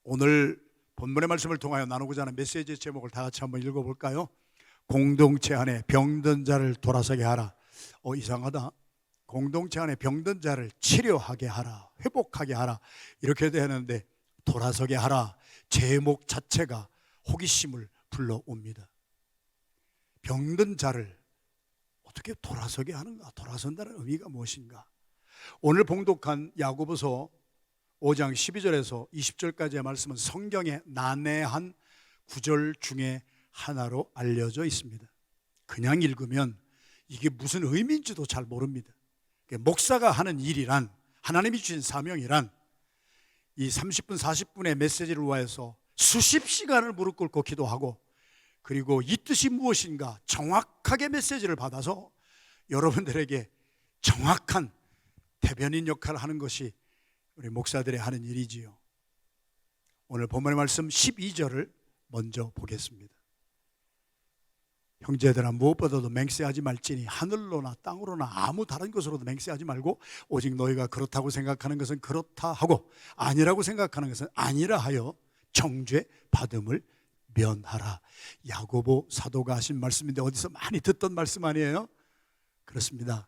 오늘 본문의 말씀을 통하여 나누고자 하는 메시지의 제목을 다 같이 한번 읽어볼까요? 공동체 안에 병든 자를 돌아서게 하라. 이상하다. 공동체 안에 병든 자를 치료하게 하라, 회복하게 하라, 이렇게 되는데 돌아서게 하라, 제목 자체가 호기심을 불러옵니다. 병든 자를 어떻게 돌아서게 하는가? 돌아선다는 의미가 무엇인가? 오늘 봉독한 야고보서 5장 12절에서 20절까지의 말씀은 성경의 난해한 구절 중에 하나로 알려져 있습니다. 그냥 읽으면 이게 무슨 의미인지도 잘 모릅니다. 목사가 하는 일이란, 하나님이 주신 사명이란 이 30분 40분의 메시지를 위해서 수십 시간을 무릎 꿇고 기도하고, 그리고 이 뜻이 무엇인가 정확하게 메시지를 받아서 여러분들에게 정확한 대변인 역할을 하는 것이 우리 목사들이 하는 일이지요. 오늘 본문의 말씀 12절을 먼저 보겠습니다. 형제들아, 무엇보다도 맹세하지 말지니 하늘로나 땅으로나 아무 다른 것으로도 맹세하지 말고 오직 너희가 그렇다고 생각하는 것은 그렇다 하고 아니라고 생각하는 것은 아니라 하여 정죄 받음을 면하라. 야고보 사도가 하신 말씀인데 어디서 많이 듣던 말씀 아니에요? 그렇습니다.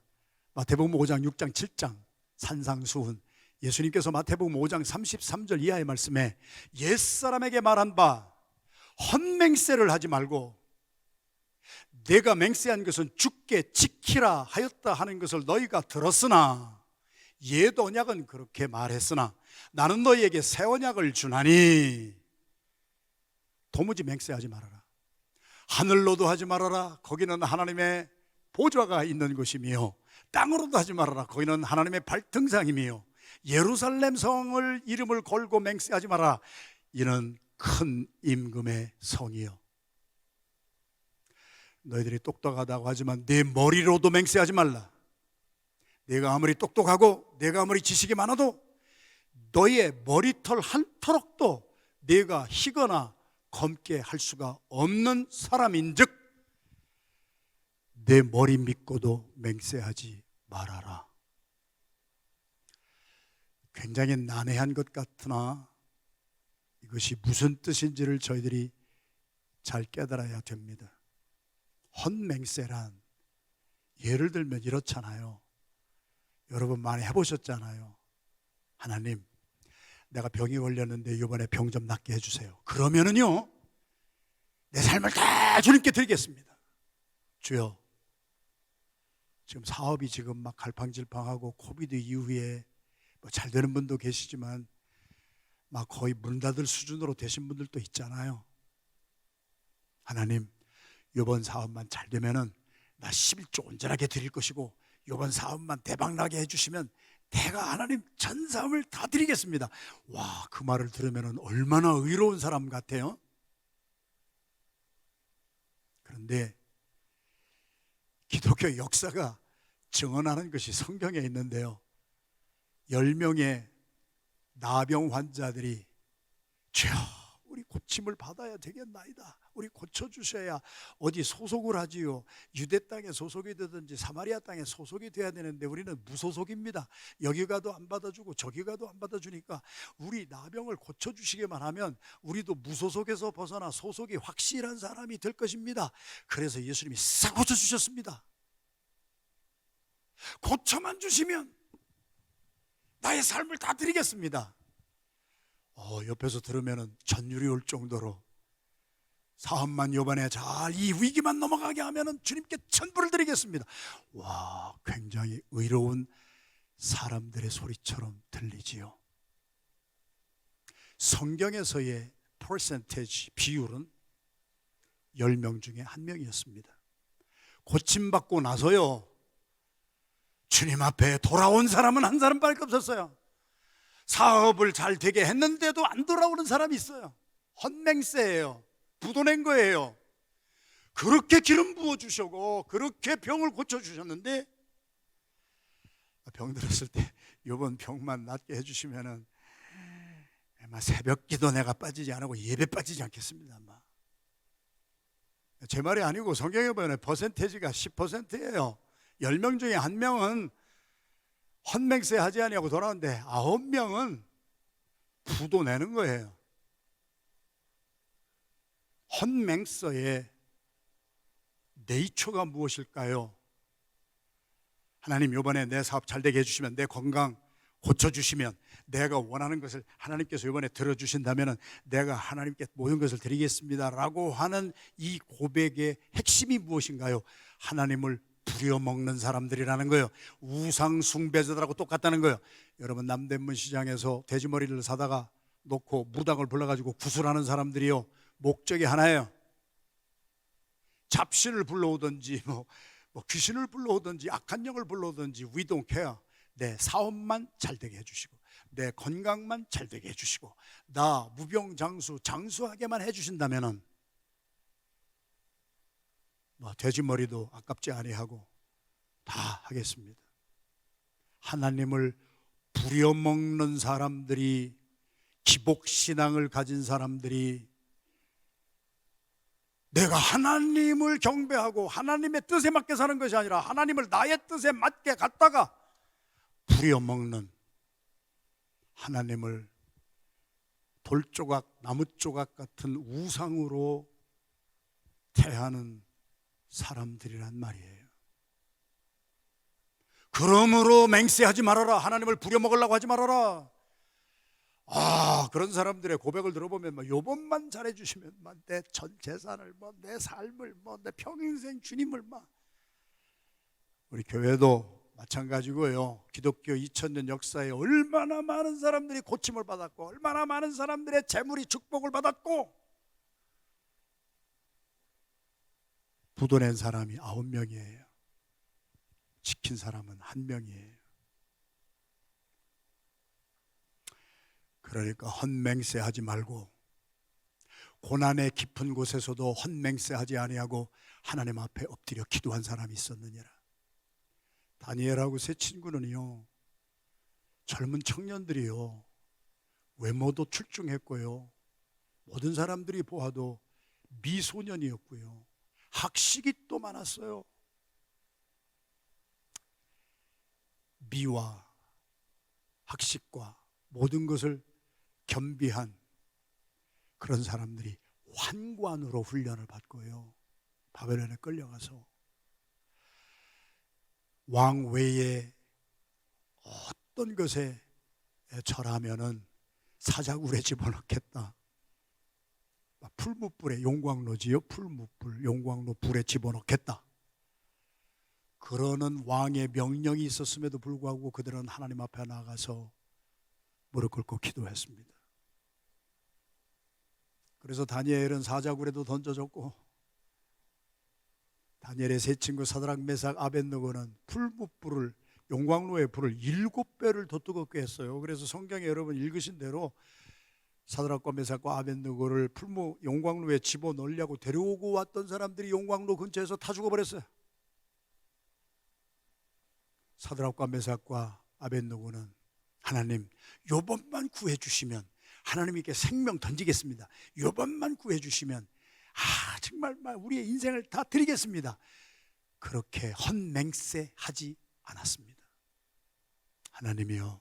마태복음 5장 6장 7장 산상수훈, 예수님께서 마태복음 5장 33절 이하의 말씀에 옛사람에게 말한 바 헛맹세를 하지 말고 내가 맹세한 것은 주께 지키라 하였다 하는 것을 너희가 들었으나 옛 언약은 그렇게 말했으나 나는 너희에게 새 언약을 주나니 도무지 맹세하지 말아라. 하늘로도 하지 말아라. 거기는 하나님의 보좌가 있는 곳이며, 땅으로도 하지 말아라. 거기는 하나님의 발등상이며, 예루살렘 성을 이름을 걸고 맹세하지 마라. 이는 큰 임금의 성이요. 너희들이 똑똑하다고 하지만 내 머리로도 맹세하지 말라. 내가 아무리 똑똑하고 내가 아무리 지식이 많아도 너희의 머리털 한 터럭도 내가 희거나 검게 할 수가 없는 사람인즉 내 머리 믿고도 맹세하지 말아라. 굉장히 난해한 것 같으나 이것이 무슨 뜻인지를 저희들이 잘 깨달아야 됩니다. 헛맹세란, 예를 들면 이렇잖아요. 여러분 많이 해보셨잖아요. 하나님, 내가 병이 걸렸는데 이번에 병 좀 낫게 해주세요. 그러면은요, 내 삶을 다 주님께 드리겠습니다. 주여, 지금 사업이 지금 막 갈팡질팡하고 코비드 이후에 뭐 잘 되는 분도 계시지만 막 거의 문 닫을 수준으로 되신 분들도 있잖아요. 하나님, 이번 사업만 잘 되면은 나 11조 온전하게 드릴 것이고 이번 사업만 대박나게 해주시면 내가 하나님 전 사업을 다 드리겠습니다. 와, 그 말을 들으면 얼마나 의로운 사람 같아요. 그런데 기독교 역사가 증언하는 것이 성경에 있는데요, 10명의 나병 환자들이 주여 우리 고침을 받아야 되겠나이다, 우리 고쳐주셔야 어디 소속을 하지요. 유대 땅에 소속이 되든지 사마리아 땅에 소속이 돼야 되는데 우리는 무소속입니다. 여기 가도 안 받아주고 저기 가도 안 받아주니까 우리 나병을 고쳐주시기만 하면 우리도 무소속에서 벗어나 소속이 확실한 사람이 될 것입니다. 그래서 예수님이 싹 고쳐주셨습니다. 고쳐만 주시면 나의 삶을 다 드리겠습니다. 옆에서 들으면 전율이 올 정도로 사업만 요번에 잘 이 위기만 넘어가게 하면 주님께 천부를 드리겠습니다. 와, 굉장히 의로운 사람들의 소리처럼 들리지요. 성경에서의 퍼센테이지 비율은 10명 중에 1명이었습니다. 고침받고 나서요, 주님 앞에 돌아온 사람은 한 사람밖에 없었어요. 사업을 잘 되게 했는데도 안 돌아오는 사람이 있어요. 헛맹세예요. 부도낸 거예요. 그렇게 기름 부어주시고 그렇게 병을 고쳐주셨는데 병 들었을 때 이번 병만 낫게 해주시면은 아마 새벽 기도 내가 빠지지 않고 예배 빠지지 않겠습니다. 아마. 제 말이 아니고 성경에 보면 퍼센테이지가 10%예요 10명 중에 1명은 헌맹세 하지 아니하고 돌아오는데 9명은 부도 내는 거예요. 헌맹서의 네이처가 무엇일까요? 하나님, 이번에 내 사업 잘 되게 해주시면, 내 건강 고쳐주시면, 내가 원하는 것을 하나님께서 이번에 들어주신다면 내가 하나님께 모든 것을 드리겠습니다 라고 하는 이 고백의 핵심이 무엇인가요? 하나님을 부려먹는 사람들이라는 거예요. 우상 숭배자들하고 똑같다는 거예요. 여러분, 남대문 시장에서 돼지머리를 사다가 놓고 무당을 불러가지고 구슬하는 사람들이요, 목적이 하나예요. 잡신을 불러오든지 뭐 귀신을 불러오든지 악한 영을 불러오든지 we don't care. 내 사업만 잘되게 해주시고, 내 건강만 잘되게 해주시고, 나 무병장수 장수하게만 해주신다면은 돼지머리도 아깝지 아니하고 다 하겠습니다. 하나님을 부려먹는 사람들이, 기복신앙을 가진 사람들이 내가 하나님을 경배하고 하나님의 뜻에 맞게 사는 것이 아니라 하나님을 나의 뜻에 맞게 갖다가 부려먹는, 하나님을 돌조각, 나무조각 같은 우상으로 대하는 사람들이란 말이에요. 그러므로 맹세하지 말아라. 하나님을 부려먹으려고 하지 말아라. 그런 사람들의 고백을 들어보면 요번만 잘해주시면 내 전 재산을, 내 삶을, 내 평생 주님을 우리 교회도 마찬가지고요. 기독교 2000년 역사에 얼마나 많은 사람들이 고침을 받았고, 얼마나 많은 사람들의 재물이 축복을 받았고, 부도낸 사람이 9명이에요. 지킨 사람은 1명이에요. 그러니까 헌맹세 하지 말고, 고난의 깊은 곳에서도 헌맹세 하지 아니하고 하나님 앞에 엎드려 기도한 사람이 있었느니라. 다니엘하고 세 친구는요, 젊은 청년들이요, 외모도 출중했고요, 모든 사람들이 보아도 미소년이었고요, 학식이 또 많았어요. 미와 학식과 모든 것을 겸비한 그런 사람들이 환관으로 훈련을 받고요, 바벨론에 끌려가서 왕 외에 어떤 것에 절하면은 사자굴에 집어넣겠다. 풀무불에, 용광로지요, 풀무불, 용광로 불에 집어넣겠다. 그러는 왕의 명령이 있었음에도 불구하고 그들은 하나님 앞에 나가서 무릎 꿇고 기도했습니다. 그래서 다니엘은 사자굴에도 던져졌고, 다니엘의 세 친구 사드락, 메삭, 아벳느고는 풀무불을, 용광로의 불을 7배를 더 뜨겁게 했어요. 그래서 성경에 여러분 읽으신 대로 사드락과 메삭과 아벳느고를 용광로에 집어넣으려고 데려오고 왔던 사람들이 용광로 근처에서 다 죽어버렸어요. 사드락과 메삭과 아벳느고는 하나님, 요번만 구해주시면 하나님께 생명 던지겠습니다. 요번만 구해주시면 정말 우리의 인생을 다 드리겠습니다. 그렇게 헌맹세하지 않았습니다. 하나님이요,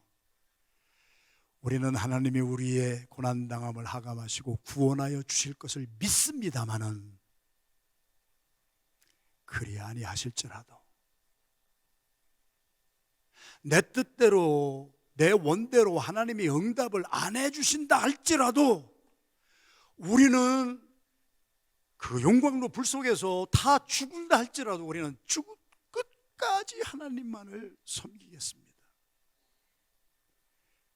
우리는 하나님이 우리의 고난당함을 하감하시고 구원하여 주실 것을 믿습니다마는, 그리 아니하실지라도 내 뜻대로, 내 원대로 하나님이 응답을 안 해주신다 할지라도 우리는 그 용광로 불 속에서 다 죽는다 할지라도 우리는 끝까지 하나님만을 섬기겠습니다.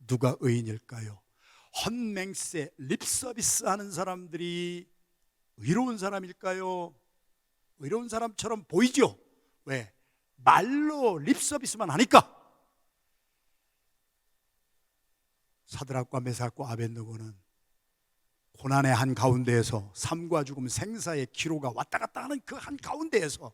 누가 의인일까요? 헌맹세, 립서비스 하는 사람들이 의로운 사람일까요? 의로운 사람처럼 보이죠? 왜? 말로 립서비스만 하니까. 사드락과 메삭과 아벳느고는 고난의 한가운데에서 삶과 죽음, 생사의 기로가 왔다 갔다 하는 그 한가운데에서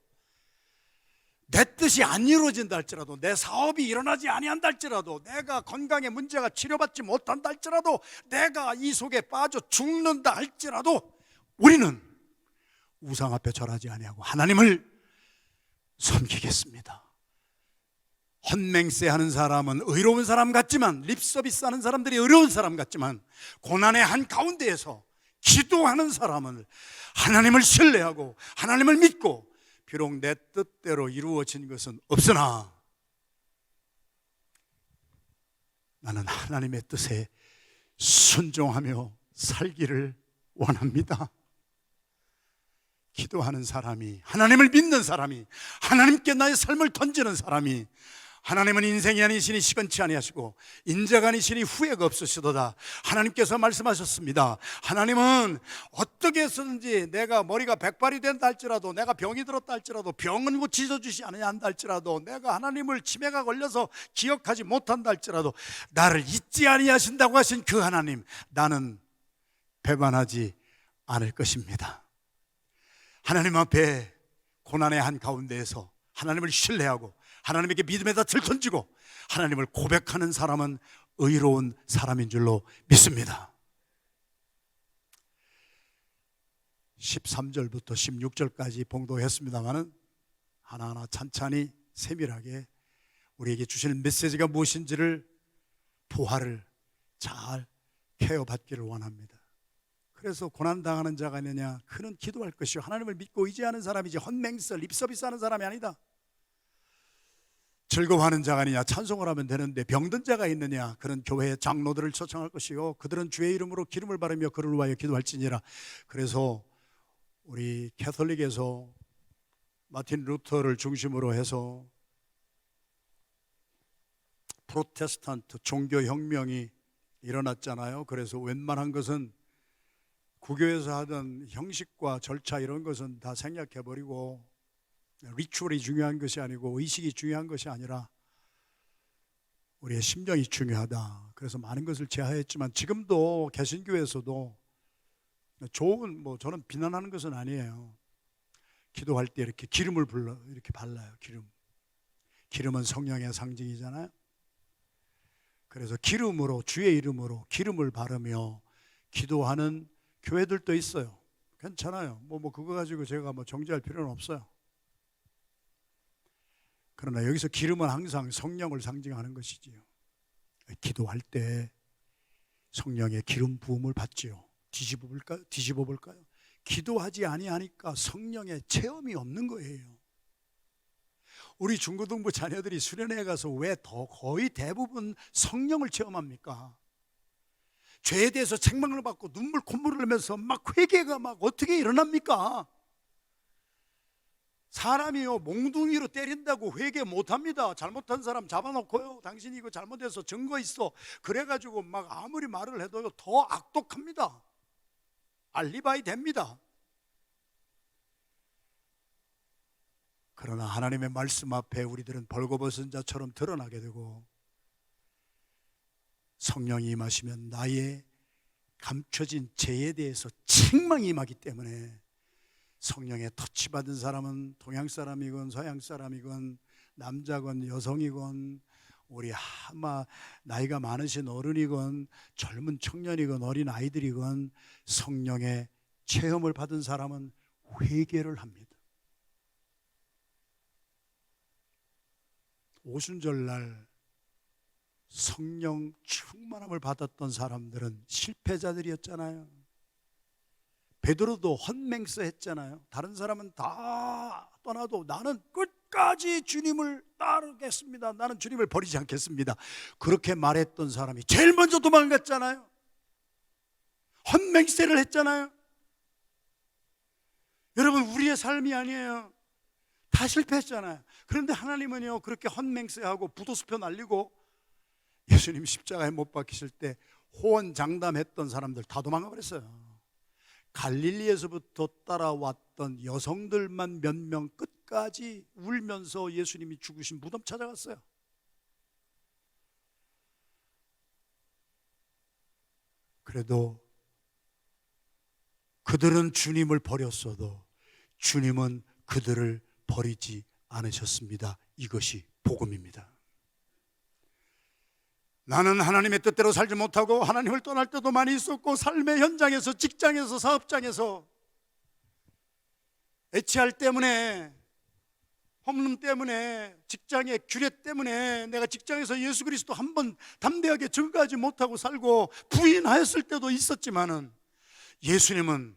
내 뜻이 안 이루어진다 할지라도, 내 사업이 일어나지 아니한다 할지라도, 내가 건강에 문제가 치료받지 못한다 할지라도, 내가 이 속에 빠져 죽는다 할지라도 우리는 우상 앞에 절하지 아니하고 하나님을 섬기겠습니다. 헌맹세하는 사람은 의로운 사람 같지만, 립서비스 하는 사람들이 의로운 사람 같지만, 고난의 한가운데에서 기도하는 사람은 하나님을 신뢰하고 하나님을 믿고 비록 내 뜻대로 이루어진 것은 없으나 나는 하나님의 뜻에 순종하며 살기를 원합니다. 기도하는 사람이, 하나님을 믿는 사람이, 하나님께 나의 삶을 던지는 사람이, 하나님은 인생이 아니시니 시건치 아니하시고 인자가 아니시니 후회가 없으시도다. 하나님께서 말씀하셨습니다. 하나님은 어떻게 해서든지 내가 머리가 백발이 된다 할지라도, 내가 병이 들었다 할지라도, 병은 고치셔주시 아니한다 할지라도, 내가 하나님을 치매가 걸려서 기억하지 못한다 할지라도 나를 잊지 아니하신다고 하신 그 하나님, 나는 배반하지 않을 것입니다. 하나님 앞에 고난의 한가운데에서 하나님을 신뢰하고 하나님에게 믿음에다 들던지고 하나님을 고백하는 사람은 의로운 사람인 줄로 믿습니다. 13절부터 16절까지 봉독했습니다마는 하나하나 찬찬히 세밀하게 우리에게 주시는 메시지가 무엇인지를 보화를 잘 케어받기를 원합니다. 그래서 고난당하는 자가 있느냐? 그는 기도할 것이요 하나님을 믿고 의지하는 사람이지 헌맹서 립서비스 하는 사람이 아니다. 즐거워하는 자가 아니냐? 찬송을 하면 되는데. 병든 자가 있느냐? 그는 교회의 장로들을 초청할 것이요 그들은 주의 이름으로 기름을 바르며 그를 위하여 기도할지니라. 그래서 우리 캐톨릭에서 마틴 루터를 중심으로 해서 프로테스탄트 종교혁명이 일어났잖아요. 그래서 웬만한 것은 구교에서 하던 형식과 절차 이런 것은 다 생략해버리고 리추얼이 중요한 것이 아니고 의식이 중요한 것이 아니라 우리의 심령이 중요하다. 그래서 많은 것을 제하했지만 지금도 개신교에서도 좋은, 저는 비난하는 것은 아니에요. 기도할 때 이렇게 기름을 이렇게 발라요. 기름은 성령의 상징이잖아요. 그래서 기름으로, 주의 이름으로 기름을 바르며 기도하는 교회들도 있어요. 괜찮아요. 그거 가지고 제가 정죄할 필요는 없어요. 그러나 여기서 기름은 항상 성령을 상징하는 것이지요. 기도할 때 성령의 기름 부음을 받지요. 뒤집어 볼까요? 기도하지 아니하니까 성령의 체험이 없는 거예요. 우리 중고등부 자녀들이 수련회에 가서 왜 거의 대부분 성령을 체험합니까? 죄에 대해서 책망을 받고 눈물 콧물을 흘리면서 막 회개가 막 어떻게 일어납니까? 사람이요 몽둥이로 때린다고 회개 못합니다. 잘못한 사람 잡아놓고요, 당신이 이거 잘못해서 증거 있어 그래가지고 막 아무리 말을 해도 더 악독합니다. 알리바이 됩니다. 그러나 하나님의 말씀 앞에 우리들은 벌거벗은 자처럼 드러나게 되고 성령이 임하시면 나의 감춰진 죄에 대해서 책망이 임하기 때문에 성령의 터치받은 사람은 동양 사람이건 서양 사람이건 남자건 여성이건 우리 아마 나이가 많으신 어른이건 젊은 청년이건 어린 아이들이건 성령의 체험을 받은 사람은 회개를 합니다. 오순절날 성령 충만함을 받았던 사람들은 실패자들이었잖아요. 베드로도 헌맹서 했잖아요. 다른 사람은 다 떠나도 나는 끝까지 주님을 따르겠습니다. 나는 주님을 버리지 않겠습니다. 그렇게 말했던 사람이 제일 먼저 도망갔잖아요. 헌맹세를 했잖아요. 여러분, 우리의 삶이 아니에요. 다 실패했잖아요. 그런데 하나님은요, 그렇게 헌맹세하고 부도수표 날리고 예수님 십자가에 못 박히실 때 호언장담했던 사람들 다 도망가 버렸어요. 갈릴리에서부터 따라왔던 여성들만 몇 명 끝까지 울면서 예수님이 죽으신 무덤 찾아갔어요. 그래도 그들은 주님을 버렸어도 주님은 그들을 버리지 않으셨습니다. 이것이 복음입니다. 나는 하나님의 뜻대로 살지 못하고 하나님을 떠날 때도 많이 있었고 삶의 현장에서, 직장에서, 사업장에서 HR 때문에 홈런 때문에, 직장의 규례 때문에 내가 직장에서 예수 그리스도 한 번 담대하게 증거하지 못하고 살고 부인하였을 때도 있었지만은, 예수님은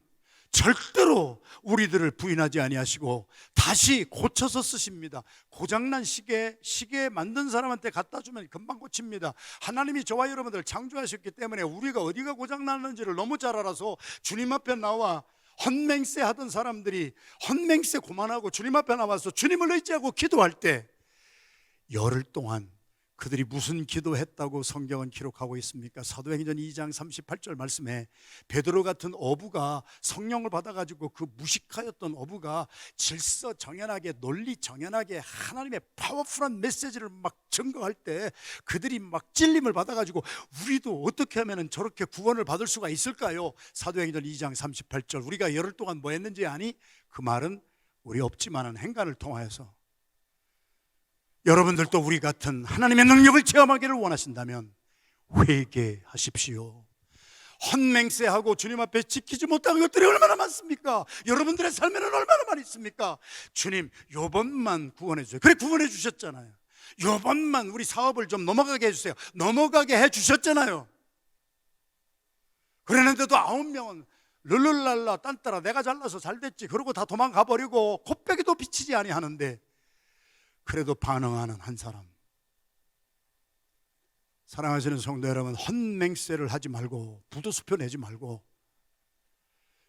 절대로 우리들을 부인하지 아니하시고 다시 고쳐서 쓰십니다. 고장난 시계 만든 사람한테 갖다 주면 금방 고칩니다. 하나님이 저와 여러분들 창조하셨기 때문에 우리가 어디가 고장났는지를 너무 잘 알아서 주님 앞에 나와 헌맹세 하던 사람들이 헌맹세 그만하고 주님 앞에 나와서 주님을 의지하고 기도할 때 열흘 동안 그들이 무슨 기도했다고 성경은 기록하고 있습니까? 사도행전 2장 38절 말씀에 베드로 같은 어부가 성령을 받아가지고 그 무식하였던 어부가 질서정연하게 논리정연하게 하나님의 파워풀한 메시지를 막 증거할 때 그들이 막 찔림을 받아가지고 우리도 어떻게 하면 저렇게 구원을 받을 수가 있을까요? 사도행전 2장 38절 우리가 열흘 동안 뭐 했는지 아니? 그 말은 우리 없지만은 행간을 통하여서 여러분들도 우리 같은 하나님의 능력을 체험하기를 원하신다면 회개하십시오. 헌맹세하고 주님 앞에 지키지 못한 것들이 얼마나 많습니까? 여러분들의 삶에는 얼마나 많이 있습니까? 주님 요번만 구원해 주세요. 그래 구원해 주셨잖아요. 요번만 우리 사업을 좀 넘어가게 해주세요. 넘어가게 해주셨잖아요. 그랬는데도 9명은 룰룰랄라 딴따라 내가 잘나서 잘됐지 그러고 다 도망가 버리고 콧배기도 비치지 아니하는데 그래도 반응하는 한 사람. 사랑하시는 성도 여러분, 헌맹세를 하지 말고 부도수표 내지 말고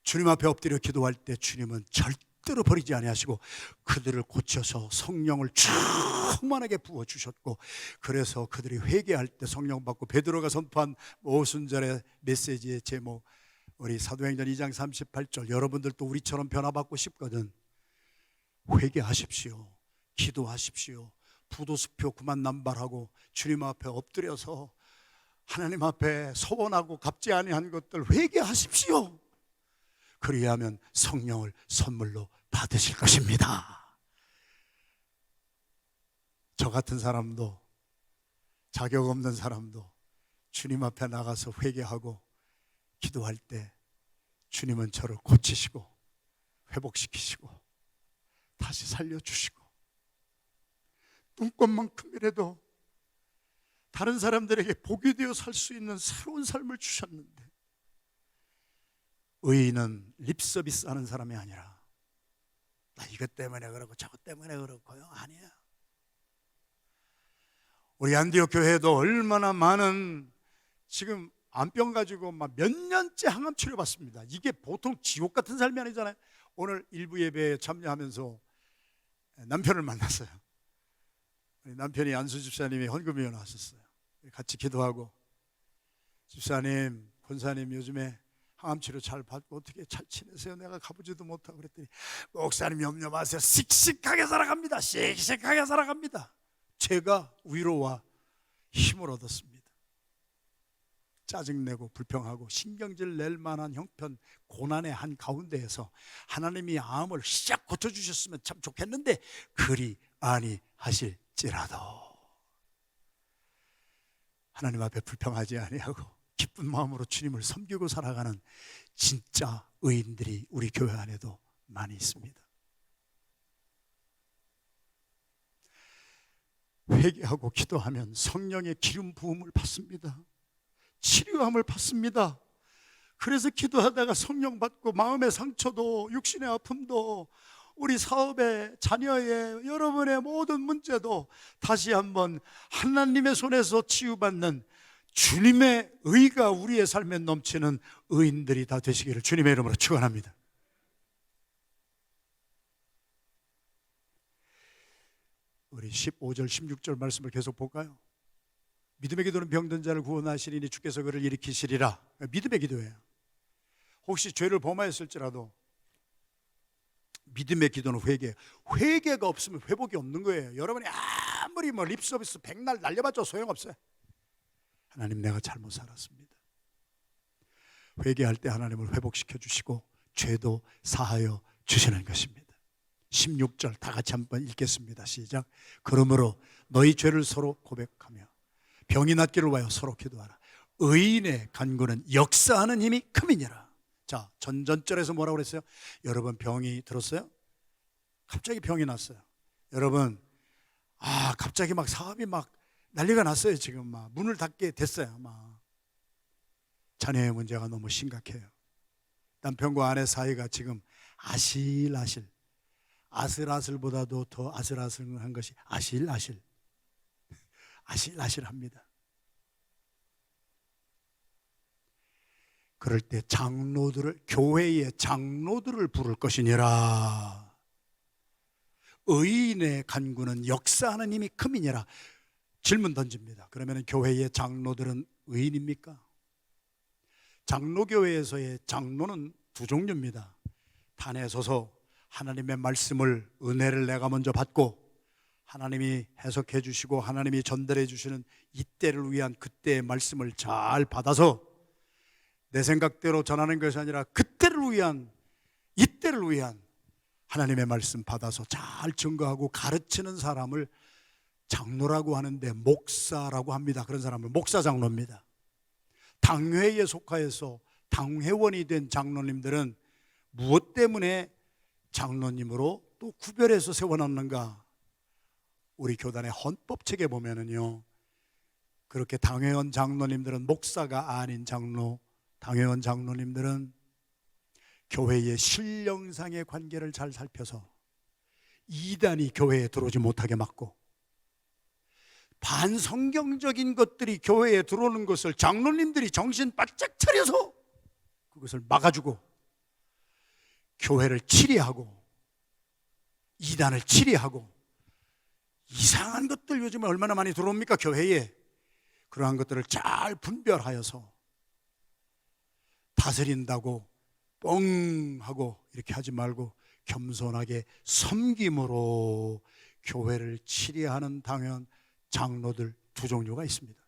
주님 앞에 엎드려 기도할 때 주님은 절대로 버리지 아니하시고 그들을 고쳐서 성령을 충만하게 부어주셨고, 그래서 그들이 회개할 때 성령 받고 베드로가 선포한 오순절의 메시지의 제목, 우리 사도행전 2장 38절, 여러분들도 우리처럼 변화받고 싶거든 회개하십시오. 기도하십시오. 부도수표 그만 남발하고 주님 앞에 엎드려서 하나님 앞에 소원하고 갚지 아니한 것들 회개하십시오. 그리하면 성령을 선물로 받으실 것입니다. 저 같은 사람도, 자격 없는 사람도 주님 앞에 나가서 회개하고 기도할 때 주님은 저를 고치시고 회복시키시고 다시 살려주시고 눈꽃만큼이라도 다른 사람들에게 복이 되어 살 수 있는 새로운 삶을 주셨는데, 의인은 립서비스 하는 사람이 아니라 나 이것 때문에 그렇고 저것 때문에 그렇고요, 아니야. 우리 안디옥 교회도 얼마나 많은 지금 암병 가지고 막 몇 년째 항암 치료 받습니다. 이게 보통 지옥 같은 삶이 아니잖아요. 오늘 일부 예배에 참여하면서 남편을 만났어요. 남편이 안수 집사님이 헌금위원 하셨어요. 같이 기도하고, 집사님, 권사님 요즘에 항암치료 잘 받고 어떻게 잘 지내세요? 내가 가보지도 못하고 그랬더니, 목사님 염려 마세요. 씩씩하게 살아갑니다. 씩씩하게 살아갑니다. 제가 위로와 힘을 얻었습니다. 짜증내고 불평하고 신경질 낼 만한 형편 고난의 한 가운데에서 하나님이 암을 싹 고쳐주셨으면 참 좋겠는데 그리 아니하실지라도 하나님 앞에 불평하지 아니하고 기쁜 마음으로 주님을 섬기고 살아가는 진짜 의인들이 우리 교회 안에도 많이 있습니다. 회개하고 기도하면 성령의 기름 부음을 받습니다. 치료함을 받습니다. 그래서 기도하다가 성령 받고 마음의 상처도 육신의 아픔도 우리 사업의 자녀의 여러분의 모든 문제도 다시 한번 하나님의 손에서 치유받는 주님의 의가 우리의 삶에 넘치는 의인들이 다 되시기를 주님의 이름으로 축원합니다. 우리 15절 16절 말씀을 계속 볼까요? 믿음의 기도는 병든 자를 구원하시리니 주께서 그를 일으키시리라. 믿음의 기도예요. 혹시 죄를 범하였을지라도 믿음의 기도는 회개가 없으면 회복이 없는 거예요. 여러분이 아무리 립서비스 백날 날려봤자 소용없어요. 하나님, 내가 잘못 살았습니다. 회개할 때 하나님을 회복시켜 주시고 죄도 사하여 주시는 것입니다. 16절 다 같이 한번 읽겠습니다. 시작. 그러므로 너희 죄를 서로 고백하며 병이 낫기를 위하여 서로 기도하라. 의인의 간구는 역사하는 힘이 큼이니라. 자, 전절에서 뭐라고 그랬어요? 여러분 병이 들었어요? 갑자기 병이 났어요. 여러분, 갑자기 막 사업이 막 난리가 났어요. 지금 막 문을 닫게 됐어요. 막 자녀의 문제가 너무 심각해요. 남편과 아내 사이가 지금 아실아실, 아슬아슬보다도 더 아슬아슬한 것이 아실아실, 아실아실합니다. 그럴 때 교회의 장로들을 부를 것이니라. 의인의 간구는 역사하는 힘이 큼이니라. 질문 던집니다. 그러면 교회의 장로들은 의인입니까? 장로교회에서의 장로는 두 종류입니다. 단에 서서 하나님의 말씀을, 은혜를 내가 먼저 받고 하나님이 해석해 주시고 하나님이 전달해 주시는 이때를 위한 그때의 말씀을 잘 받아서 내 생각대로 전하는 것이 아니라 그때를 위한, 이때를 위한 하나님의 말씀 받아서 잘 증거하고 가르치는 사람을 장로라고 하는데, 목사라고 합니다. 그런 사람을 목사장로입니다. 당회에 속하여서 당회원이 된 장로님들은 무엇 때문에 장로님으로 또 구별해서 세워놨는가? 우리 교단의 헌법책에 보면은요, 그렇게 당회원 장로님들은 목사가 아닌 장로, 당회원 장로님들은 교회의 신령상의 관계를 잘 살펴서 이단이 교회에 들어오지 못하게 막고, 반성경적인 것들이 교회에 들어오는 것을 장로님들이 정신 바짝 차려서 그것을 막아주고, 교회를 치리하고 이단을 치리하고, 이상한 것들 요즘에 얼마나 많이 들어옵니까? 교회에. 그러한 것들을 잘 분별하여서 다스린다고 뻥 하고 이렇게 하지 말고 겸손하게 섬김으로 교회를 치리하는 당연 장로들 두 종류가 있습니다.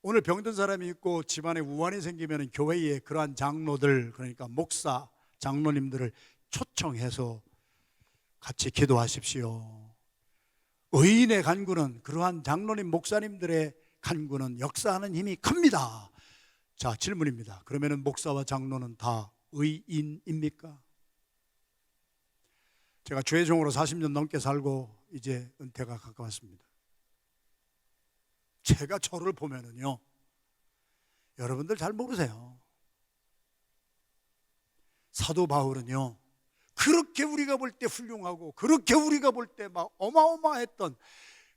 오늘 병든 사람이 있고 집안에 우환이 생기면 교회에 그러한 장로들, 그러니까 목사, 장로님들을 초청해서 같이 기도하십시오. 의인의 간구는, 그러한 장로님, 목사님들의 간구는 역사하는 힘이 큽니다. 자, 질문입니다. 그러면 목사와 장로는 다 의인입니까? 제가 주의종으로 40년 넘게 살고 이제 은퇴가 가까웠습니다. 제가 저를 보면은요, 여러분들 잘 모르세요. 사도 바울은요, 그렇게 우리가 볼 때 훌륭하고 그렇게 우리가 볼 때 막 어마어마했던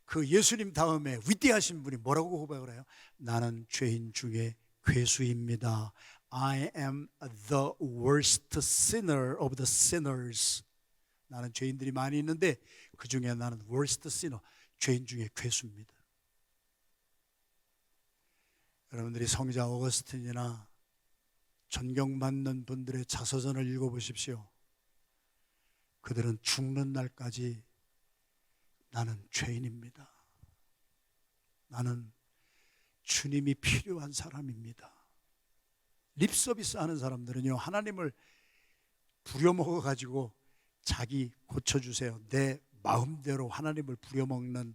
그 예수님 다음에 위대하신 분이 뭐라고 고백을 해요? 나는 죄인 중에 괴수입니다. I am the worst sinner of the sinners. 나는 죄인들이 많이 있는데 그 중에 나는 worst sinner, 죄인 중에 괴수입니다. 여러분들이 성자 어거스틴이나 존경받는 분들의 자서전을 읽어보십시오. 그들은 죽는 날까지 나는 죄인입니다, 나는 주님이 필요한 사람입니다. 립서비스 하는 사람들은요, 하나님을 부려먹어가지고 자기 고쳐주세요, 내 마음대로 하나님을 부려먹는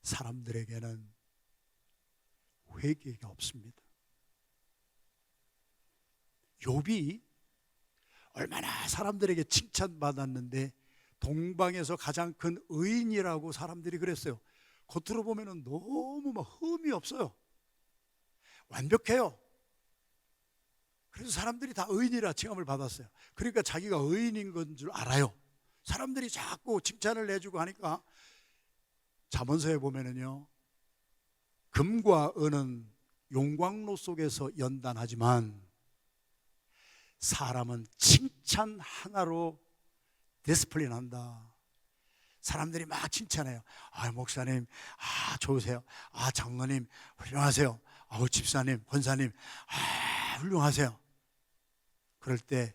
사람들에게는 회개가 없습니다. 욥이 얼마나 사람들에게 칭찬받았는데 동방에서 가장 큰 의인이라고 사람들이 그랬어요. 겉으로 보면 너무 막 흠이 없어요. 완벽해요. 그래서 사람들이 다 의인이라 칭함을 받았어요. 그러니까 자기가 의인인 건 줄 알아요. 사람들이 자꾸 칭찬을 해주고 하니까 잠언서에 보면은요, 금과 은은 용광로 속에서 연단하지만 사람은 칭찬 하나로 디스플레이한다. 사람들이 막 칭찬해요. 목사님, 좋으세요. 장로님, 훌륭하세요. 집사님, 권사님, 훌륭하세요. 그럴 때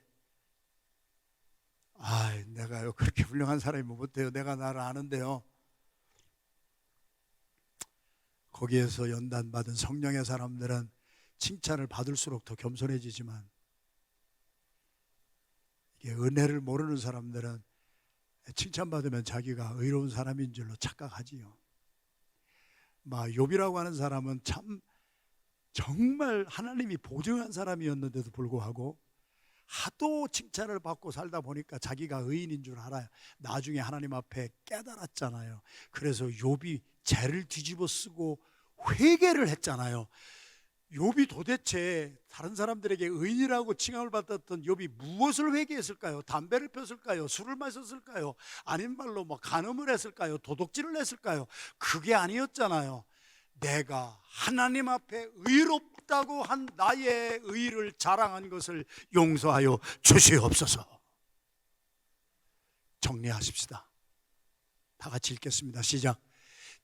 내가요 그렇게 훌륭한 사람이 못해요. 내가 나를 아는데요. 거기에서 연단받은 성령의 사람들은 칭찬을 받을수록 더 겸손해지지만, 이게 은혜를 모르는 사람들은 칭찬받으면 자기가 의로운 사람인 줄로 착각하지요. 욥이라고 하는 사람은 참 정말 하나님이 보증한 사람이었는데도 불구하고 하도 칭찬을 받고 살다 보니까 자기가 의인인 줄 알아요. 나중에 하나님 앞에 깨달았잖아요. 그래서 욥이 죄를 뒤집어 쓰고 회개를 했잖아요. 욥이 도대체 다른 사람들에게 의인이라고 칭함을 받았던 욥이 무엇을 회개했을까요? 담배를 폈을까요? 술을 마셨을까요? 아닌 말로 뭐 간음을 했을까요? 도둑질을 했을까요? 그게 아니었잖아요. 내가 하나님 앞에 의롭다고 한 나의 의를 자랑한 것을 용서하여 주시옵소서. 정리하십시다. 다 같이 읽겠습니다. 시작.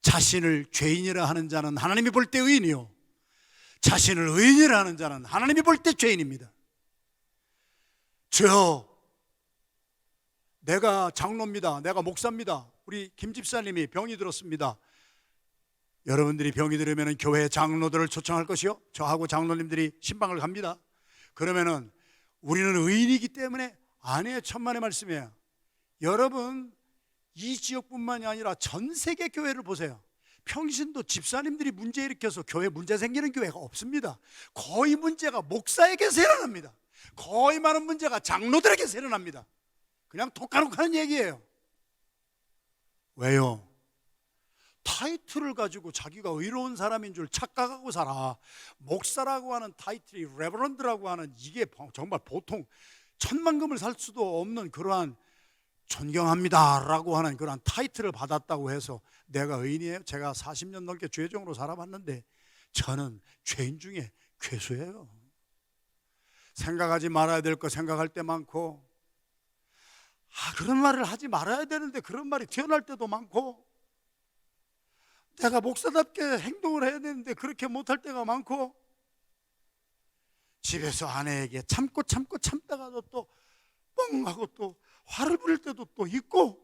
자신을 죄인이라 하는 자는 하나님이 볼 때 의인이요, 자신을 의인이라 하는 자는 하나님이 볼 때 죄인입니다. 주여, 내가 장로입니다. 내가 목사입니다. 우리 김 집사님이 병이 들었습니다. 여러분들이 병이 들으면 교회 장로들을 초청할 것이요, 저하고 장로님들이 신방을 갑니다. 그러면은 우리는 의인이기 때문에 아니에요. 천만의 말씀이에요. 여러분, 이 지역뿐만이 아니라 전 세계 교회를 보세요. 평신도 집사님들이 문제 일으켜서 교회 문제 생기는 교회가 없습니다. 거의 문제가 목사에게 일어납니다. 거의 많은 문제가 장로들에게 일어납니다. 그냥 톡하는 얘기예요. 왜요? 타이틀을 가지고 자기가 의로운 사람인 줄 착각하고 살아. 목사라고 하는 타이틀이, 레버런드라고 하는, 이게 정말 보통 천만금을 살 수도 없는 그러한, 존경합니다 라고 하는 그런 타이틀을 받았다고 해서 내가 의인이에요? 제가 40년 넘게 죄종으로 살아봤는데 저는 죄인 중에 괴수예요. 생각하지 말아야 될 거 생각할 때 많고, 그런 말을 하지 말아야 되는데 그런 말이 튀어나올 때도 많고, 내가 목사답게 행동을 해야 되는데 그렇게 못할 때가 많고, 집에서 아내에게 참다가도 또 뻥 하고 또 화를 부릴 때도 또 있고,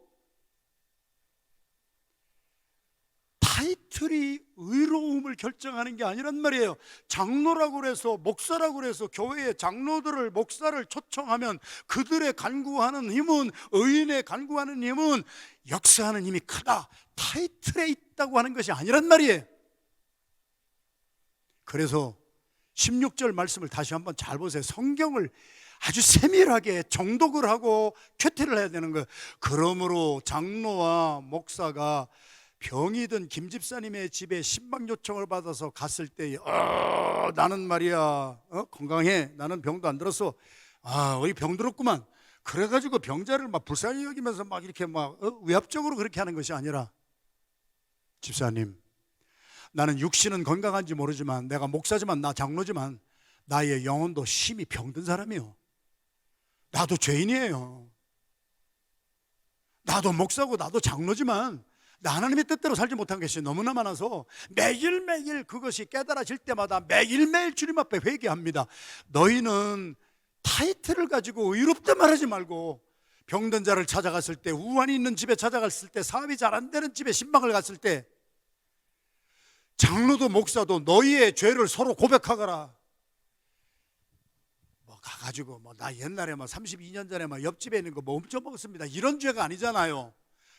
타이틀이 의로움을 결정하는 게 아니란 말이에요. 장로라고 그래서, 목사라고 그래서 교회의 장로들을, 목사를 초청하면 그들의 간구하는 힘은, 의인의 간구하는 힘은, 역사하는 힘이 크다, 타이틀에 있다고 하는 것이 아니란 말이에요. 그래서 16절 말씀을 다시 한번 잘 보세요. 성경을 아주 세밀하게 정독을 하고 큐티를 해야 되는 거예요. 그러므로 장로와 목사가 병이 든 김 집사님의 집에 신방 요청을 받아서 갔을 때, 나는 말이야, 건강해, 나는 병도 안 들었어, 우리 병 들었구만, 그래가지고 병자를 막 불쌍히 여기면서 막 이렇게 막 위압적으로 그렇게 하는 것이 아니라, 집사님, 나는 육신은 건강한지 모르지만, 내가 목사지만, 나 장로지만 나의 영혼도 심히 병든 사람이요, 나도 죄인이에요. 나도 목사고 나도 장로지만 나 하나님의 뜻대로 살지 못한 것이 너무나 많아서 매일매일 그것이 깨달아질 때마다 매일매일 주님 앞에 회개합니다. 너희는 타이틀을 가지고 의롭다 말하지 말고, 병든 자를 찾아갔을 때, 우환이 있는 집에 찾아갔을 때, 사업이 잘 안 되는 집에 신방을 갔을 때, 장로도 목사도 너희의 죄를 서로 고백하거라. 가가지고 나 옛날에 32년 전에 옆집에 있는 거 훔쳐 먹었습니다, 이런 죄가 아니잖아요.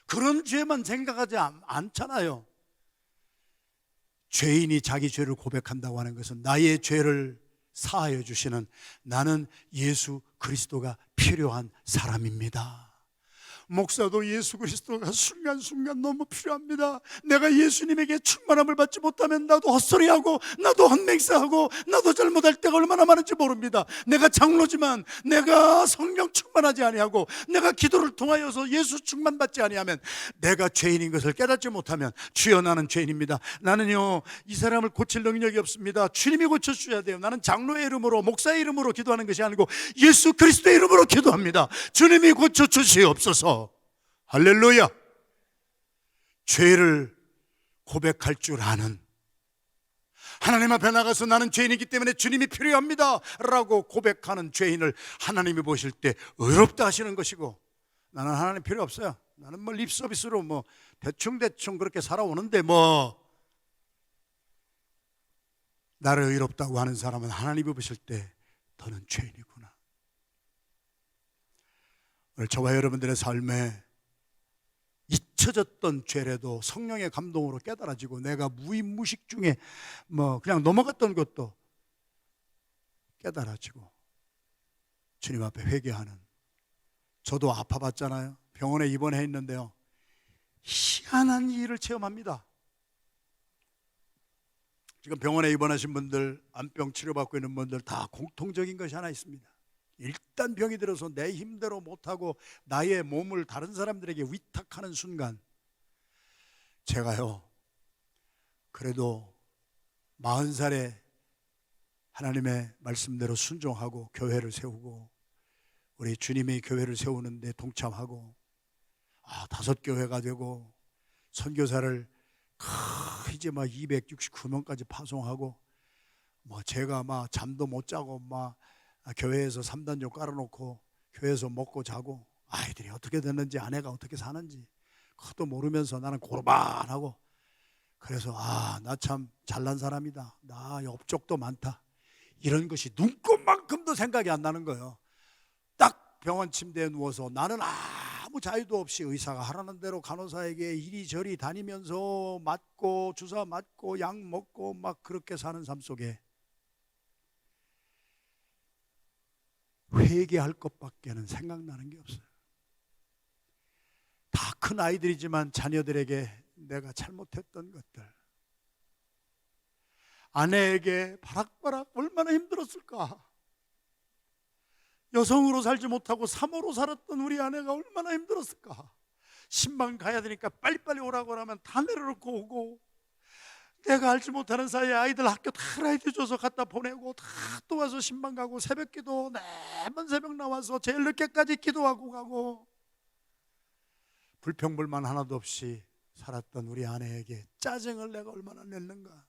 그런 죄만 생각하지 않잖아요. 죄인이 자기 죄를 고백한다고 하는 것은 나의 죄를 사하여 주시는, 나는 예수 그리스도가 필요한 사람입니다. 목사도 예수 그리스도가 순간순간 너무 필요합니다. 내가 예수님에게 충만함을 받지 못하면 나도 헛소리하고, 나도 헛맹세하고, 나도 잘못할 때가 얼마나 많은지 모릅니다. 내가 장로지만 내가 성령 충만하지 아니하고, 내가 기도를 통하여서 예수 충만받지 아니하면, 내가 죄인인 것을 깨닫지 못하면, 주여 나는 죄인입니다, 나는요 이 사람을 고칠 능력이 없습니다, 주님이 고쳐주셔야 돼요, 나는 장로의 이름으로, 목사의 이름으로 기도하는 것이 아니고 예수 그리스도의 이름으로 기도합니다. 주님이 고쳐주시옵소서. 할렐루야. 죄를 고백할 줄 아는, 하나님 앞에 나가서 나는 죄인이기 때문에 주님이 필요합니다 라고 고백하는 죄인을 하나님이 보실 때 의롭다 하시는 것이고, 나는 하나님 필요 없어요, 나는 립서비스로 대충 그렇게 살아오는데 나를 의롭다고 하는 사람은 하나님이 보실 때 너는 죄인이구나. 오늘 저와 여러분들의 삶에 잊혀졌던 죄라도 성령의 감동으로 깨달아지고, 내가 무의무식 중에 그냥 넘어갔던 것도 깨달아지고, 주님 앞에 회개하는, 저도 아파봤잖아요. 병원에 입원해 있는데요, 희한한 일을 체험합니다. 지금 병원에 입원하신 분들, 암병 치료받고 있는 분들 다 공통적인 것이 하나 있습니다. 일단 병이 들어서 내 힘대로 못하고 나의 몸을 다른 사람들에게 위탁하는 순간, 제가요 그래도 40살에 하나님의 말씀대로 순종하고 교회를 세우고 우리 주님의 교회를 세우는데 동참하고 5교회가 되고 선교사를 이제 막 269명까지 파송하고 제가 막 잠도 못 자고 막 교회에서 3단조 깔아놓고 교회에서 먹고 자고 아이들이 어떻게 됐는지 아내가 어떻게 사는지 그것도 모르면서 나는 고르반하고, 그래서 나 참 잘난 사람이다, 나 업적도 많다, 이런 것이 눈꼽만큼도 생각이 안 나는 거예요. 딱 병원 침대에 누워서 나는 아무 자유도 없이 의사가 하라는 대로 간호사에게 이리저리 다니면서 맞고 주사 맞고 약 먹고 막 그렇게 사는 삶 속에 회개할 것밖에는 생각나는 게 없어요. 다 큰 아이들이지만 자녀들에게 내가 잘못했던 것들, 아내에게 바락바락 얼마나 힘들었을까, 여성으로 살지 못하고 사모로 살았던 우리 아내가 얼마나 힘들었을까, 신방 가야 되니까 빨리빨리 오라고 하면 다 내려놓고 오고, 내가 알지 못하는 사이에 아이들 학교 다 라이트 줘서 갖다 보내고 다 또 와서 신방 가고 새벽기도 매번 새벽 나와서 제일 늦게까지 기도하고 가고, 불평불만 하나도 없이 살았던 우리 아내에게 짜증을 내가 얼마나 냈는가.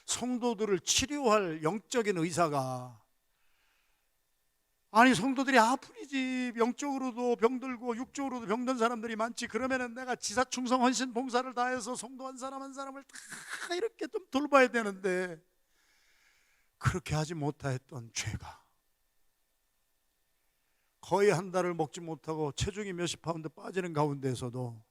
성도들을 치료할 영적인 의사가, 아니 성도들이 아프리지, 영적으로도 병들고 육적으로도 병든 사람들이 많지, 그러면은 내가 지사충성 헌신 봉사를 다해서 성도 한 사람 한 사람을 다 이렇게 좀 돌봐야 되는데 그렇게 하지 못하였던 죄가, 거의 한 달을 먹지 못하고 체중이 몇십 파운드 빠지는 가운데에서도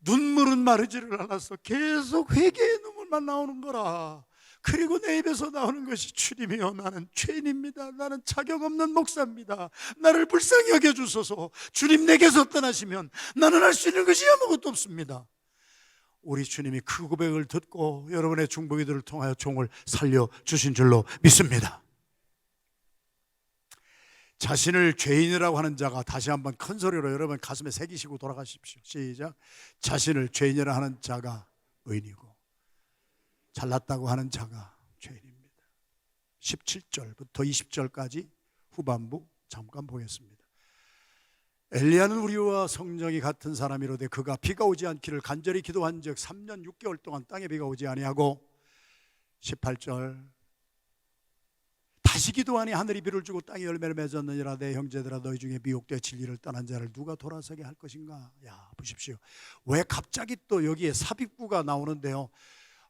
눈물은 마르지를 않았어. 계속 회개의 눈물만 나오는 거라. 그리고 내 입에서 나오는 것이, 주님이여 나는 죄인입니다, 나는 자격 없는 목사입니다, 나를 불쌍히 여겨주소서, 주님 내게서 떠나시면 나는 할 수 있는 것이 아무것도 없습니다. 우리 주님이 그 고백을 듣고 여러분의 중보기도를 통하여 종을 살려주신 줄로 믿습니다. 자신을 죄인이라고 하는 자가, 다시 한번 큰 소리로 여러분 가슴에 새기시고 돌아가십시오. 시작. 자신을 죄인이라 하는 자가 의인이고 잘났다고 하는 자가 죄인입니다. 17절부터 20절까지 후반부 잠깐 보겠습니다. 엘리야는 우리와 성정이 같은 사람이로되 그가 비가 오지 않기를 간절히 기도한 즉 3년 6개월 동안 땅에 비가 오지 아니하고, 18절 다시 기도하니 하늘이 비를 주고 땅이 열매를 맺었느니라. 내 형제들아 너희 중에 미혹되어 진리를 떠난 자를 누가 돌아서게 할 것인가. 야 보십시오, 왜 갑자기 또 여기에 삽입구가 나오는데요,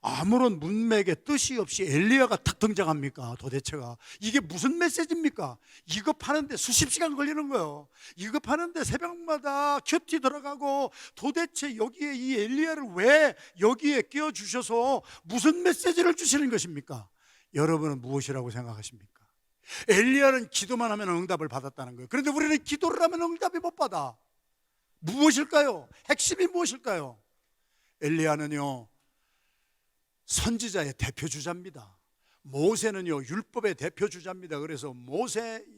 아무런 문맥의 뜻이 없이 엘리야가 탁 등장합니까? 도대체가 이게 무슨 메시지입니까? 이거 파는데 수십 시간 걸리는 거예요. 이거 파는데 새벽마다 큐티 들어가고, 도대체 여기에 이 엘리야를 왜 여기에 끼워주셔서 무슨 메시지를 주시는 것입니까? 여러분은 무엇이라고 생각하십니까? 엘리야는 기도만 하면 응답을 받았다는 거예요. 그런데 우리는 기도를 하면 응답이 못 받아. 무엇일까요? 핵심이 무엇일까요? 엘리야는요 선지자의 대표주자입니다. 모세는요 율법의 대표주자입니다. 그래서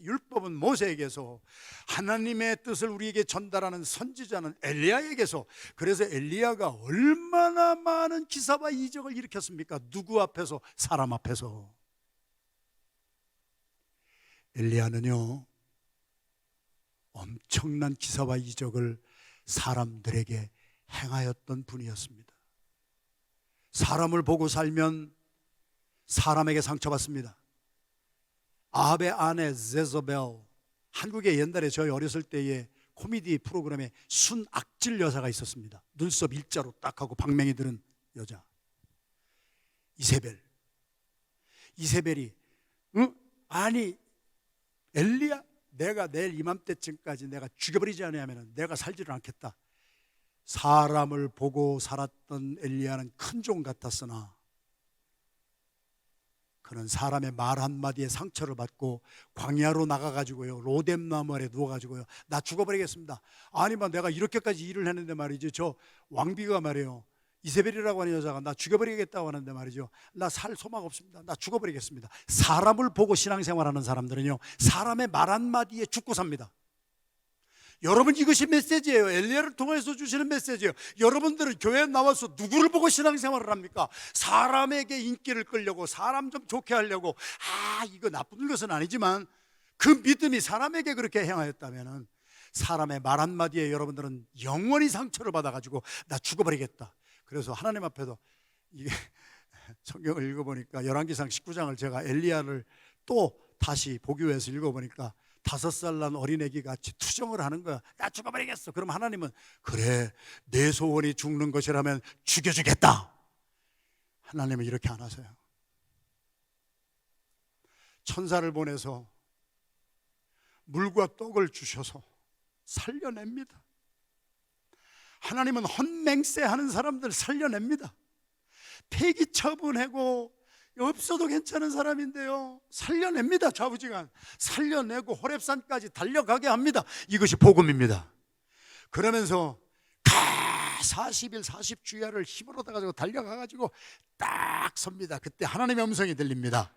율법은 모세에게서, 하나님의 뜻을 우리에게 전달하는 선지자는 엘리야에게서, 그래서 엘리야가 얼마나 많은 기사와 이적을 일으켰습니까? 누구 앞에서? 사람 앞에서. 엘리야는요 엄청난 기사와 이적을 사람들에게 행하였던 분이었습니다. 사람을 보고 살면 사람에게 상처받습니다. 아합의 아내 제자벨, 한국에 옛날에 저희 어렸을 때에 코미디 프로그램에 순악질 여사가 있었습니다. 눈썹 일자로 딱 하고 방맹이 드는 여자, 이세벨이 아니 엘리야, 내가 내일 이맘때쯤까지 내가 죽여버리지 않으면 내가 살지를 않겠다. 사람을 보고 살았던 엘리야는 큰 종 같았으나 그는 사람의 말 한마디에 상처를 받고 광야로 나가가지고요, 로뎀나무 아래 누워가지고요, 나 죽어버리겠습니다. 아니면 내가 이렇게까지 일을 했는데 말이죠, 저 왕비가 말이에요, 이세벨이라고 하는 여자가 나 죽여버리겠다고 하는데 말이죠, 나 살 소망 없습니다, 나 죽어버리겠습니다. 사람을 보고 신앙생활하는 사람들은요, 사람의 말 한마디에 죽고 삽니다. 여러분, 이것이 메시지예요. 엘리야를 통해서 주시는 메시지예요. 여러분들은 교회에 나와서 누구를 보고 신앙생활을 합니까? 사람에게 인기를 끌려고, 사람 좀 좋게 하려고. 이거 나쁜 것은 아니지만 그 믿음이 사람에게 그렇게 행하였다면 사람의 말 한마디에 여러분들은 영원히 상처를 받아가지고 나 죽어버리겠다. 그래서 하나님 앞에도 이게 성경을 읽어보니까 열왕기상 19장을 제가 엘리야를 또 다시 보기 위해서 읽어보니까 5살 난 어린애기 같이 투정을 하는 거야. 나 죽어버리겠어. 그럼 하나님은 그래, 내 소원이 죽는 것이라면 죽여주겠다. 하나님은 이렇게 안 하세요. 천사를 보내서 물과 떡을 주셔서 살려냅니다. 하나님은 헛맹세하는 사람들 살려냅니다. 폐기 처분하고 없어도 괜찮은 사람인데요, 살려냅니다. 좌우지간 살려내고 호렙산까지 달려가게 합니다. 이것이 복음입니다. 그러면서 40일 40주야를 힘으로 다 가지고 달려가가지고 딱 섭니다. 그때 하나님의 음성이 들립니다.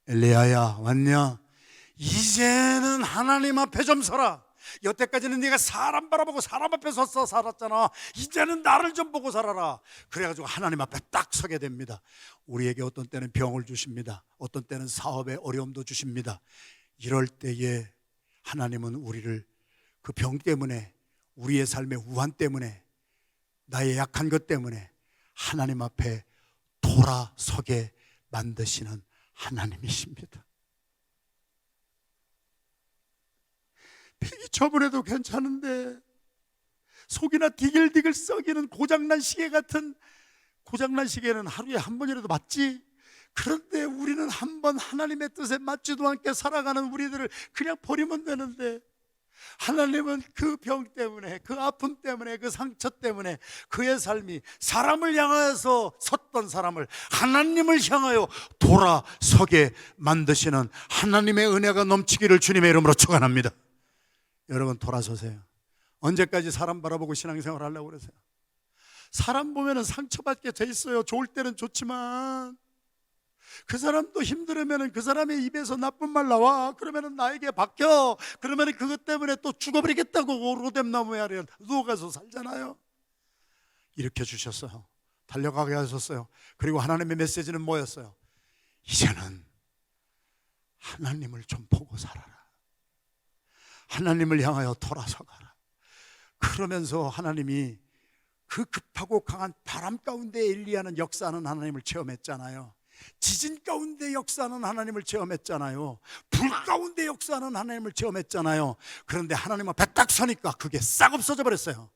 엘리야야, 왔냐? 이제는 하나님 앞에 좀 서라. 여태까지는 네가 사람 바라보고 사람 앞에 서서 살았잖아. 이제는 나를 좀 보고 살아라. 그래가지고 하나님 앞에 딱 서게 됩니다. 우리에게 어떤 때는 병을 주십니다. 어떤 때는 사업에 어려움도 주십니다. 이럴 때에 하나님은 우리를 그 병 때문에, 우리의 삶의 우한 때문에, 나의 약한 것 때문에 하나님 앞에 돌아서게 만드시는 하나님이십니다. 폐기 처분해도 괜찮은데 속이나 디글디글 썩이는 고장난 시계 같은, 고장난 시계는 하루에 한 번이라도 맞지? 그런데 우리는 한 번 하나님의 뜻에 맞지도 않게 살아가는 우리들을 그냥 버리면 되는데, 하나님은 그 병 때문에, 그 아픔 때문에, 그 상처 때문에 그의 삶이 사람을 향해서 섰던 사람을 하나님을 향하여 돌아서게 만드시는 하나님의 은혜가 넘치기를 주님의 이름으로 축원합니다. 여러분, 돌아서세요. 언제까지 사람 바라보고 신앙생활 하려고 그러세요? 사람 보면 상처받게 돼 있어요. 좋을 때는 좋지만 그 사람도 힘들으면 그 사람의 입에서 나쁜 말 나와. 그러면 나에게 박혀. 그러면 그것 때문에 또 죽어버리겠다고 로뎀나무에 아래 누워가서 살잖아요. 일으켜 주셨어요. 달려가게 하셨어요. 그리고 하나님의 메시지는 뭐였어요? 이제는 하나님을 좀 보고 살아라. 하나님을 향하여 돌아서 가라. 그러면서 하나님이 그 급하고 강한 바람 가운데 엘리야는 역사하는 하나님을 체험했잖아요. 지진 가운데 역사하는 하나님을 체험했잖아요. 불 가운데 역사하는 하나님을 체험했잖아요. 그런데 하나님 앞에 딱 서니까 그게 싹 없어져 버렸어요.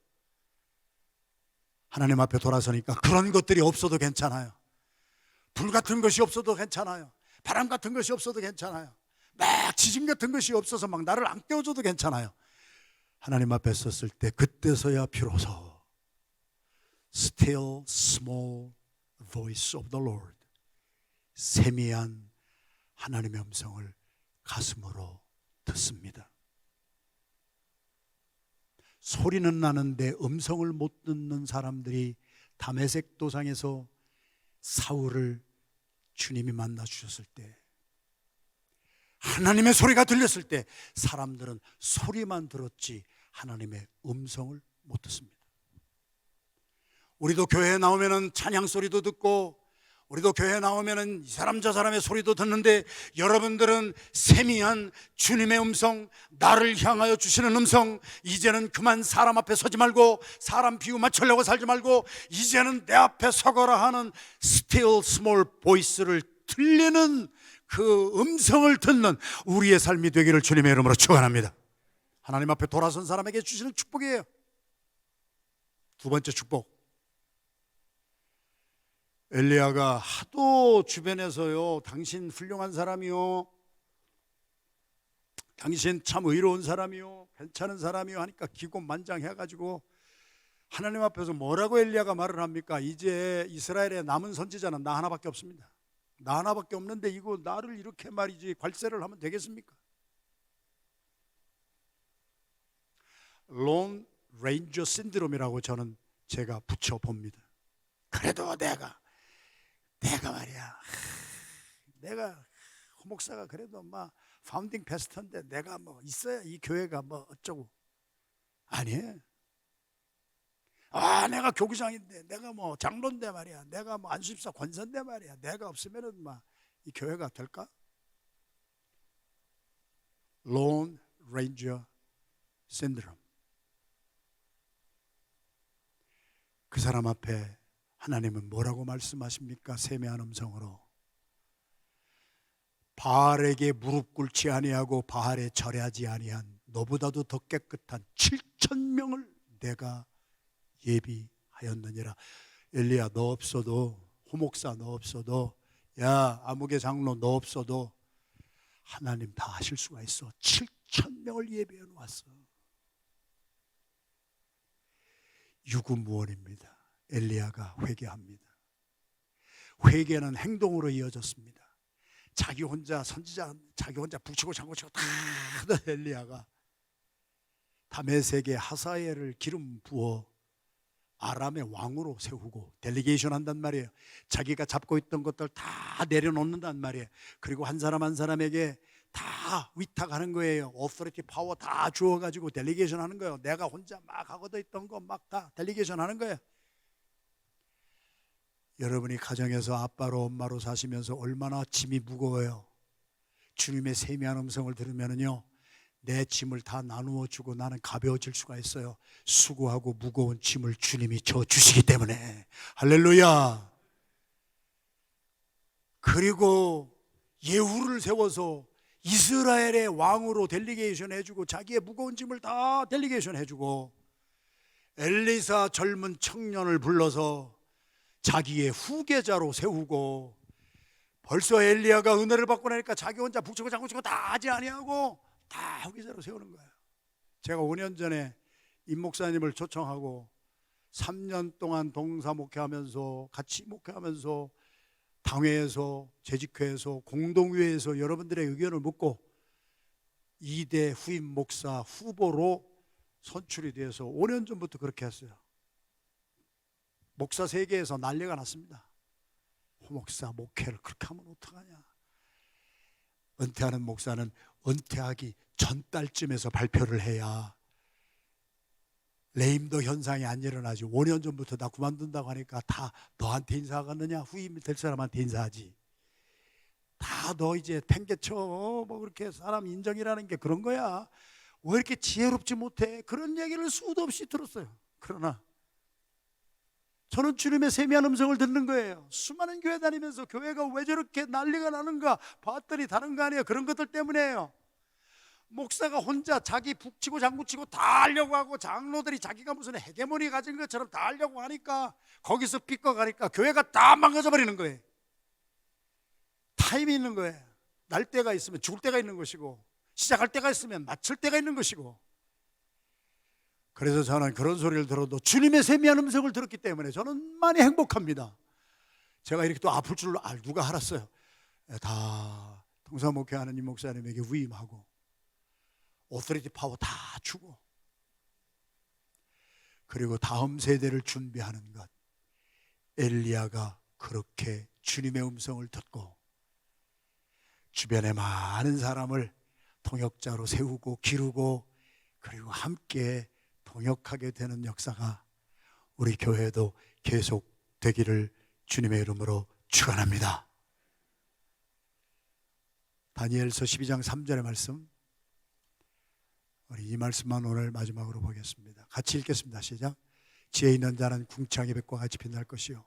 하나님 앞에 돌아서니까 그런 것들이 없어도 괜찮아요. 불 같은 것이 없어도 괜찮아요. 바람 같은 것이 없어도 괜찮아요. 막 지진 같은 것이 없어서 막 나를 안 깨워줘도 괜찮아요. 하나님 앞에 섰을 때 그때서야 비로소 Still small voice of the Lord, 세미한 하나님의 음성을 가슴으로 듣습니다. 소리는 나는데 음성을 못 듣는 사람들이 다메섹 도상에서 사울을 주님이 만나 주셨을 때, 하나님의 소리가 들렸을 때 사람들은 소리만 들었지 하나님의 음성을 못 듣습니다. 우리도 교회에 나오면은 찬양 소리도 듣고, 우리도 교회에 나오면은 이 사람 저 사람의 소리도 듣는데, 여러분들은 세미한 주님의 음성, 나를 향하여 주시는 음성, 이제는 그만 사람 앞에 서지 말고 사람 비유 맞추려고 살지 말고 이제는 내 앞에 서거라 하는 Still small voice를 들리는 그 음성을 듣는 우리의 삶이 되기를 주님의 이름으로 축원합니다. 하나님 앞에 돌아선 사람에게 주시는 축복이에요. 두 번째 축복, 엘리야가 하도 주변에서요, 당신 훌륭한 사람이요, 당신 참 의로운 사람이요, 괜찮은 사람이요 하니까 기곤만장해가지고 하나님 앞에서 뭐라고 엘리야가 말을 합니까? 이제 이스라엘의 남은 선지자는 나 하나밖에 없습니다. 나 하나밖에 없는데 이거 나를 이렇게 말이지 괄세를 하면 되겠습니까? 론 레인저 신드롬이라고 저는 제가 붙여봅니다. 그래도 내가 말이야, 내가 후목사가 그래도 막 파운딩 패스터인데 내가 뭐 있어야 이 교회가 뭐 어쩌고. 아니에요. 내가 교구장인데, 내가 뭐 장로인데 말이야, 내가 뭐 안수집사 권사인데 말이야, 내가 없으면은 막 이 교회가 될까? 론 레인저 신드롬. 그 사람 앞에 하나님은 뭐라고 말씀하십니까? 세미한 음성으로 바알에게 무릎 꿇지 아니하고 바알에 절하지 아니한 너보다도 더 깨끗한 7,000명을 내가 예비하였느니라. 엘리야, 너 없어도, 후목사 너 없어도, 야 아무개 장로 너 없어도 하나님 다 하실 수가 있어. 7,000명을 예비해 놓았어. 유구무원입니다. 엘리야가 회개합니다. 회개는 행동으로 이어졌습니다. 자기 혼자 선지자, 자기 혼자 북치고 장구치고 다 하던 엘리야가 다메섹의 하사엘을 기름 부어 아람의 왕으로 세우고 델리게이션 한단 말이에요. 자기가 잡고 있던 것들 다 내려놓는단 말이에요. 그리고 한 사람 한 사람에게 다 위탁하는 거예요. 오토리티 파워 다 주어가지고 델리게이션 하는 거예요. 내가 혼자 막 하고도 있던 거 막 다 델리게이션 하는 거예요. 여러분이 가정에서 아빠로 엄마로 사시면서 얼마나 짐이 무거워요. 주님의 세미한 음성을 들으면요, 내 짐을 다 나누어 주고 나는 가벼워질 수가 있어요. 수고하고 무거운 짐을 주님이 져 주시기 때문에. 할렐루야. 그리고 예후를 세워서 이스라엘의 왕으로 델리게이션 해주고 자기의 무거운 짐을 다 델리게이션 해주고, 엘리사 젊은 청년을 불러서 자기의 후계자로 세우고, 벌써 엘리야가 은혜를 받고 나니까 자기 혼자 북치고 장구치고 다 하지 아니하고 다 후계자로 세우는 거예요. 제가 5년 전에 임 목사님을 초청하고 3년 동안 동사 목회하면서, 같이 목회하면서 당회에서, 재직회에서, 공동회에서 여러분들의 의견을 묻고 2대 후임 목사 후보로 선출이 돼서 5년 전부터 그렇게 했어요. 목사 세계에서 난리가 났습니다. 목사 목회를 그렇게 하면 어떡하냐. 은퇴하는 목사는 은퇴하기 전달쯤에서 발표를 해야 레임도 현상이 안 일어나지. 5년 전부터 나 그만둔다고 하니까 다 너한테 인사하겠느냐? 후임 될 사람한테 인사하지. 다 너 이제 팽개쳐. 뭐 그렇게 사람 인정이라는 게 그런 거야. 왜 이렇게 지혜롭지 못해? 그런 얘기를 수도 없이 들었어요. 그러나 저는 주님의 세미한 음성을 듣는 거예요. 수많은 교회 다니면서 교회가 왜 저렇게 난리가 나는가 봤더니 다른 거 아니에요. 그런 것들 때문이에요. 목사가 혼자 자기 북치고 장구치고 다 하려고 하고, 장로들이 자기가 무슨 헤게모니 가진 것처럼 다 하려고 하니까 거기서 삐꿔가니까 교회가 다 망가져 버리는 거예요. 타임이 있는 거예요. 날 때가 있으면 죽을 때가 있는 것이고, 시작할 때가 있으면 마칠 때가 있는 것이고. 그래서 저는 그런 소리를 들어도 주님의 세미한 음성을 들었기 때문에 저는 많이 행복합니다. 제가 이렇게 또 아플 줄 누가 알았어요. 다 동사 목회하는 이 목사님에게 위임하고 오토리티 파워 다 주고, 그리고 다음 세대를 준비하는 것. 엘리야가 그렇게 주님의 음성을 듣고 주변에 많은 사람을 동역자로 세우고 기르고, 그리고 함께 동역하게 되는 역사가 우리 교회에도 계속 되기를 주님의 이름으로 축원합니다. 다니엘서 12장 3절의 말씀, 우리 이 말씀만 오늘 마지막으로 보겠습니다. 같이 읽겠습니다. 시작. 지혜 있는 자는 궁창의 빛과 같이 빛날 것이요,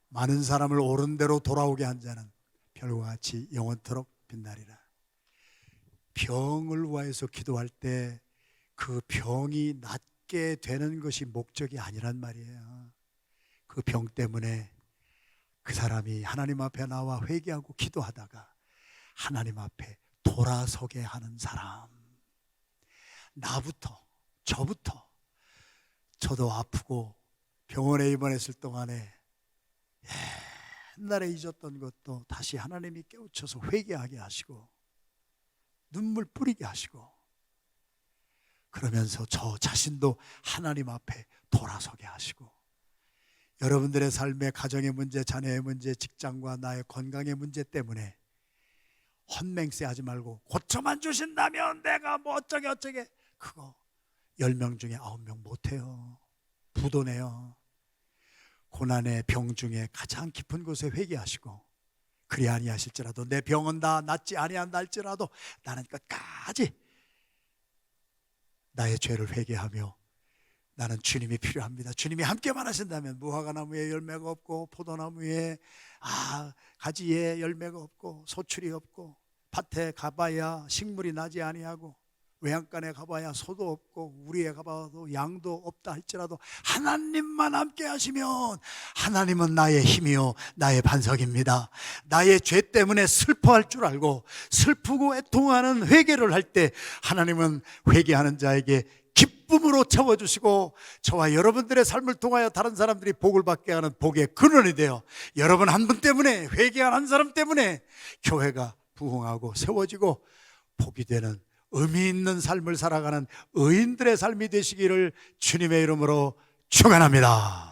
많은 사람을 옳은 대로 돌아오게 한 자는 별과 같이 영원토록 빛나리라. 병을 위해서 기도할 때 그 병이 낫게 되는 것이 목적이 아니란 말이에요. 그 병 때문에 그 사람이 하나님 앞에 나와 회개하고 기도하다가 하나님 앞에 돌아서게 하는 사람. 나부터, 저도 아프고 병원에 입원했을 동안에 옛날에 잊었던 것도 다시 하나님이 깨우쳐서 회개하게 하시고 눈물 뿌리게 하시고, 그러면서 저 자신도 하나님 앞에 돌아서게 하시고, 여러분들의 삶의 가정의 문제, 자녀의 문제, 직장과 나의 건강의 문제 때문에 헛맹세 하지 말고, 고쳐만 주신다면 내가 뭐 어쩌게 그거 10명 중에 9명 못해요. 부도내요. 고난의 병 중에 가장 깊은 곳에 회개하시고, 그리 아니하실지라도 내 병은 다 낫지 아니한다 할지라도 나는 끝까지 나의 죄를 회개하며 나는 주님이 필요합니다. 주님이 함께만 하신다면 무화과나무에 열매가 없고 포도나무에 가지에 열매가 없고 소출이 없고, 밭에 가봐야 식물이 나지 아니하고 외양간에 가봐야 소도 없고 우리에 가봐도 양도 없다 할지라도 하나님만 함께 하시면 하나님은 나의 힘이요 나의 반석입니다. 나의 죄 때문에 슬퍼할 줄 알고 슬프고 애통하는 회개를 할 때 하나님은 회개하는 자에게 기쁨으로 채워주시고, 저와 여러분들의 삶을 통하여 다른 사람들이 복을 받게 하는 복의 근원이 되어, 여러분 한 분 때문에, 회개한 한 사람 때문에 교회가 부흥하고 세워지고 복이 되는 의미 있는 삶을 살아가는 의인들의 삶이 되시기를 주님의 이름으로 축원합니다.